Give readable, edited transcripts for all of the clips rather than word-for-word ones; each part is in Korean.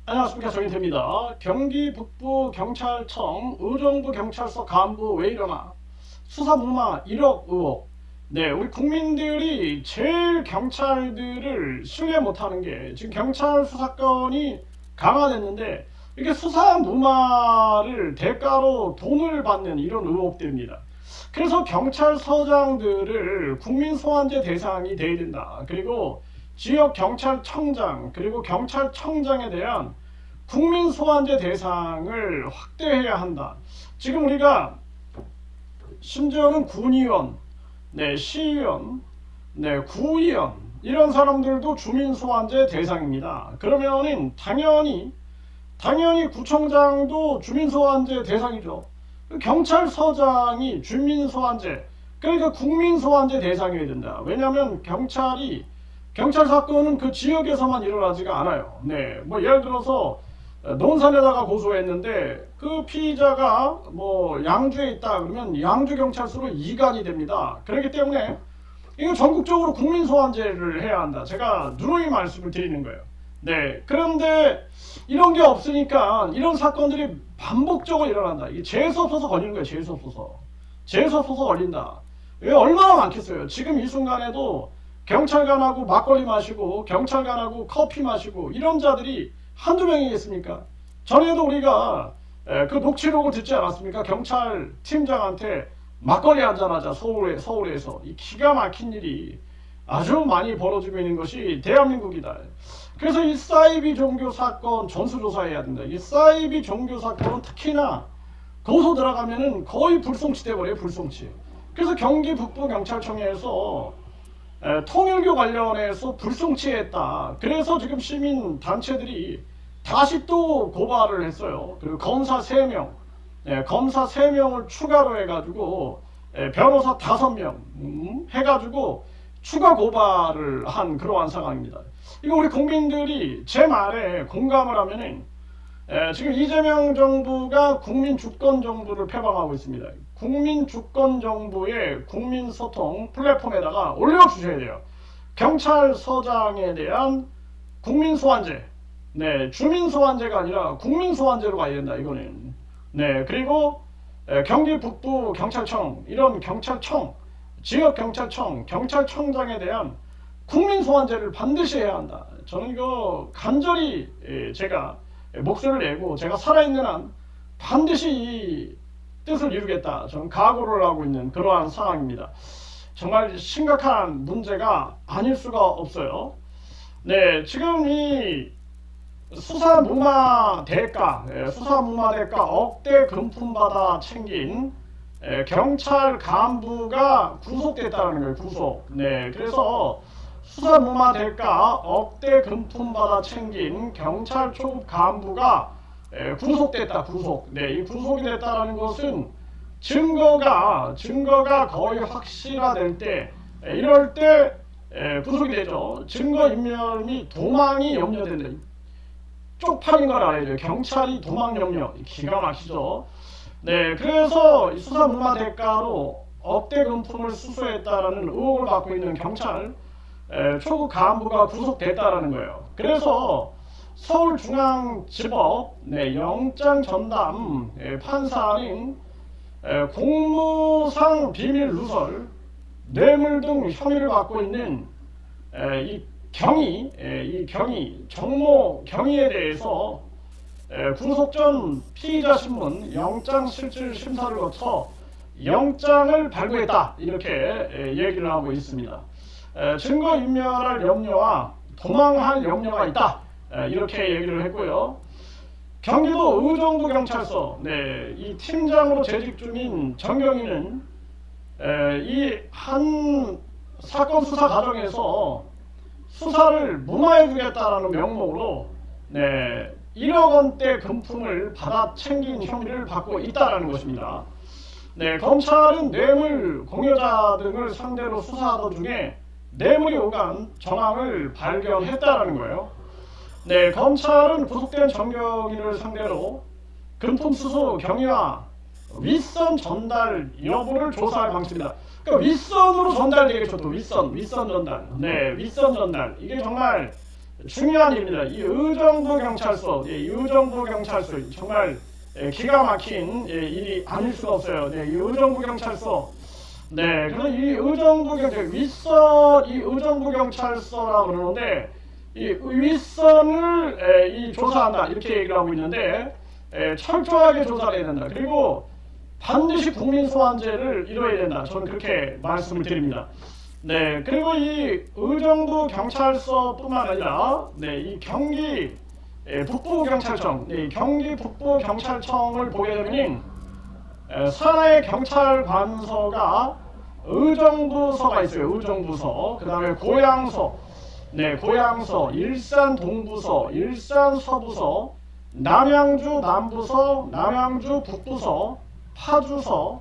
안녕하십니까, 정인태입니다. 경기 북부 경찰청 의정부 경찰서 간부 왜 이러나 수사 무마 1억 의혹. 네, 우리 국민들이 제일 경찰들을 신뢰 못하는 게 지금 경찰 수사권이 강화됐는데 이게 수사 무마를 대가로 돈을 받는 이런 의혹들입니다. 그래서 경찰서장들을 국민소환제 대상이 돼야 된다. 그리고 지역 경찰청장 그리고 경찰청장에 대한 국민소환제 대상을 확대해야 한다. 지금 우리가 심지어는 군의원, 시의원, 구의원 이런 사람들도 주민소환제 대상입니다. 그러면은 당연히 구청장도 주민소환제 대상이죠. 경찰서장이 주민소환제, 그러니까 국민소환제 대상이어야 된다. 왜냐하면 경찰 사건은 그 지역에서만 일어나지가 않아요. 뭐 예를 들어서 논산에다가 고소했는데 그 피의자가 뭐 양주에 있다 그러면 양주 경찰서로 이관이 됩니다. 그렇기 때문에 이거 전국적으로 국민소환제를 해야 한다. 제가 누누이 말씀을 드리는 거예요. 그런데 이런 게 없으니까 이런 사건들이 반복적으로 일어난다. 이게 재수없어서 걸리는 거예요. 재수없어서 걸린다. 왜 얼마나 많겠어요. 지금 이 순간에도 경찰관하고 막걸리 마시고 경찰관하고 커피 마시고 이런 자들이 한두 명이겠습니까? 전에도 우리가 그 녹취록을 듣지 않았습니까? 경찰 팀장한테 막걸리 한잔하자. 서울에서 이 기가 막힌 일이 아주 많이 벌어지고 있는 것이 대한민국이다. 그래서 이 사이비 종교 사건 전수조사해야 된다. 이 사이비 종교 사건은 특히나 고소 들어가면은 거의 불송치 돼버려요. 불송치. 그래서 경기 북부 경찰청에서 통일교 관련해서 불송치했다. 그래서 지금 시민 단체들이 다시 또 고발을 했어요. 그리고 검사 3명을 추가로 해가지고 변호사 5명 해가지고 추가 고발을 한 그러한 상황입니다. 이거 우리 국민들이 제 말에 공감을 하면은 지금 이재명 정부가 국민주권정부를 표방하고 있습니다. 국민주권정부의 국민소통 플랫폼에다가 올려주셔야 돼요. 경찰서장에 대한 국민소환제, 주민소환제가 아니라 국민소환제로 가야 된다. 이거는. 그리고 경기 북부 경찰청, 이런 경찰청, 지역경찰청, 경찰청장에 대한 국민소환제를 반드시 해야 한다. 저는 이거 간절히 제가 목소리를 내고 제가 살아있는 한 반드시 이 뜻을 이루겠다. 저는 각오를 하고 있는 그러한 상황입니다. 정말 심각한 문제가 아닐 수가 없어요. 지금 이 수사무마 대가 억대 금품받아 챙긴 경찰 간부가 구속됐다는 거예요. 구속. 그래서 수사무마 대가 억대 금품받아 챙긴 경찰 초급 간부가 구속됐다. 이 구속이 됐다는 것은 증거가 거의 확실화될 때, 이럴 때 구속이 되죠. 증거인멸 및 도망이 염려된다. 쪽팔린 걸 알아야 돼요. 경찰이 도망 염려. 기가 막히죠. 그래서 수사무마 대가로 억대 금품을 수수했다라는 의혹을 받고 있는 경찰 초급 간부가 구속됐다라는 거예요. 그래서 서울중앙지법 영장 전담 판사는 공무상 비밀 누설, 뇌물 등 혐의를 받고 있는 이 정모 경위에 대해서 구속 전 피의자 신문 영장 실질 심사를 거쳐 영장을 발부했다. 이렇게 얘기를 하고 있습니다. 증거인멸할 염려와 도망할 염려가 있다. 이렇게 얘기를 했고요. 경기도 의정부 경찰서 이 팀장으로 재직 중인 정경희는 이 한 사건 수사 과정에서 수사를 무마해주겠다라는 명목으로 1억 원대 금품을 받아 챙긴 혐의를 받고 있다는 것입니다. 검찰은 뇌물 공여자 등을 상대로 수사하던 중에 뇌물이 오간 정황을 발견했다는 거예요. 검찰은 구속된 정경희를 상대로 금품 수수 경위와 윗선 전달 여부를 조사할 방침이다. 그러니까 윗선으로 전달되겠죠. 또 윗선 전달. 윗선 전달. 이게 정말 중요한 일입니다. 이 의정부 경찰서, 이 의정부 경찰서 정말 기가 막힌 일이 아닐 수가 없어요. 이 의정부 경찰서. 네, 그래서 이 의정부 경찰 윗선 이 의정부 경찰서라고 그러는데 이 윗선을 이 조사한다 이렇게 얘기를 하고 있는데 철저하게 조사를 해야 된다. 그리고 반드시 국민 소환제를 이뤄야 된다. 저는 그렇게 말씀을 드립니다. 네, 그리고 이 의정부 경찰서뿐만 아니라 이 경기 북부 경찰청, 경기 북부 경찰청을 보게 되면 산하의 경찰관서가 의정부서가 있어요. 의정부서. 그 다음에 고양서, 고양서, 일산 동부서, 일산 서부서, 남양주 남부서, 남양주 북부서, 파주서,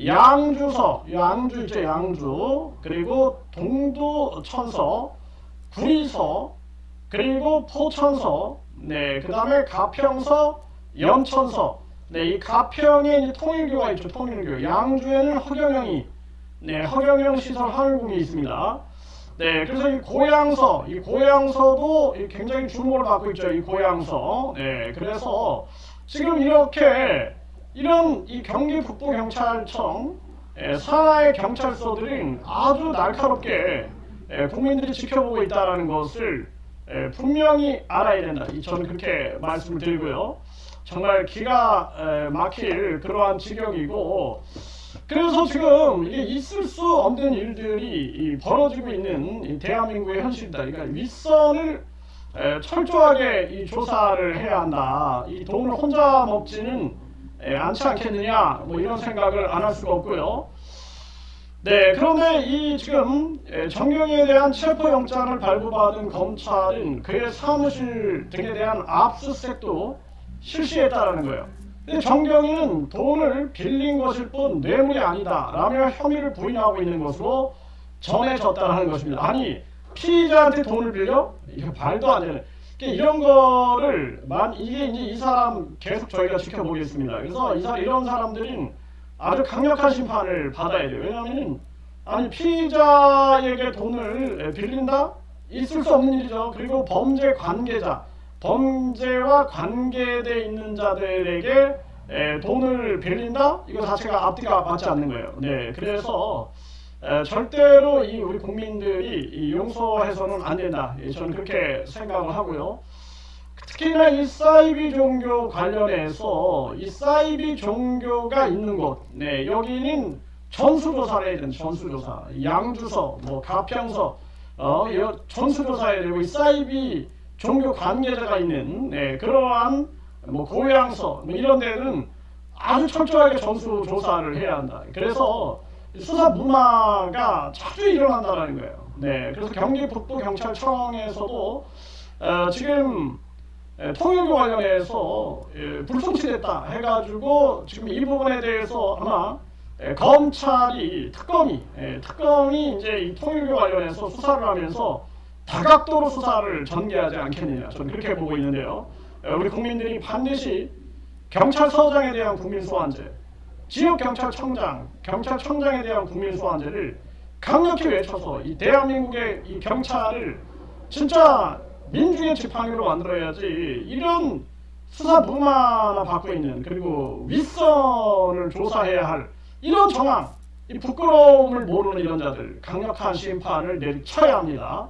양주서, 양주 있죠, 양주. 그리고 동두천서, 구리서, 그리고 포천서, 그 다음에 가평서, 연천서. 이 가평에 이제 통일교가 있죠, 통일교. 양주에는 허경영이, 허경영 시설 하늘궁이 있습니다. 그래서 이 고양서도 굉장히 주목을 받고 있죠, 이 고양서. 그래서 지금 이렇게 이런 이 경기 북부 경찰청 산하의 경찰서들이 아주 날카롭게 국민들이 지켜보고 있다는 것을 분명히 알아야 된다. 저는 그렇게 말씀을 드리고요. 정말 기가 막힐 그러한 지경이고, 그래서 지금 이게 있을 수 없는 일들이 벌어지고 있는 이 대한민국의 현실이다. 그러니까 윗선을 철저하게 이 조사를 해야 한다. 이 돈을 혼자 먹지는 않지 않겠느냐, 뭐 이런 생각을 안 할 수가 없고요. 그런데 이 지금 정경에 대한 체포영장을 발부받은 검찰은 그의 사무실 등에 대한 압수수색도 실시했다라는 거예요. 근데 정경이는 돈을 빌린 것일 뿐 뇌물이 아니다 라며 혐의를 부인하고 있는 것으로 전해졌다는 것입니다. 아니, 피의자한테 돈을 빌려? 이거 말도 안 되네. 이런 거를 이게 이제 이 사람 계속 저희가 지켜보겠습니다. 그래서 이런 사람들은 아주 강력한 심판을 받아야 돼요. 왜냐하면 아니, 피의자에게 돈을 빌린다? 있을 수 없는 일이죠. 그리고 범죄 관계자, 범죄와 관계되어 있는 자들에게 돈을 빌린다? 이거 자체가 앞뒤가 맞지 않는 거예요. 그래서 절대로 우리 국민들이 용서해서는 안 된다. 저는 그렇게 생각을 하고요. 특히나 이 사이비 종교 관련해서 이 사이비 종교가 있는 곳, 여기는 전수조사를 해야 된다. 전수조사. 양주서, 가평서, 전수조사해야 되고, 이 사이비 종교 관계자가 있는 그러한 고양서 이런 데는 아주 철저하게 전수조사를 해야 한다. 그래서 수사 무마가 자주 일어난다는 거예요. 그래서 경기 북부 경찰청에서도 지금 통일교 관련해서 불송치됐다 해가지고 지금 이 부분에 대해서 아마 검찰이 특검이 이제 이 통일교 관련해서 수사를 하면서 다각도로 수사를 전개하지 않겠느냐, 저는 그렇게 보고 있는데요. 우리 국민들이 반드시 경찰서장에 대한 국민소환제, 지역경찰청장에 대한 국민소환제를 강력히 외쳐서 이 대한민국의 이 경찰을 진짜 민중의 지팡이로 만들어야지, 이런 수사 무마나 받고 있는, 그리고 윗선을 조사해야 할 이런 정황, 이 부끄러움을 모르는 이런 자들 강력한 심판을 내리쳐야 합니다.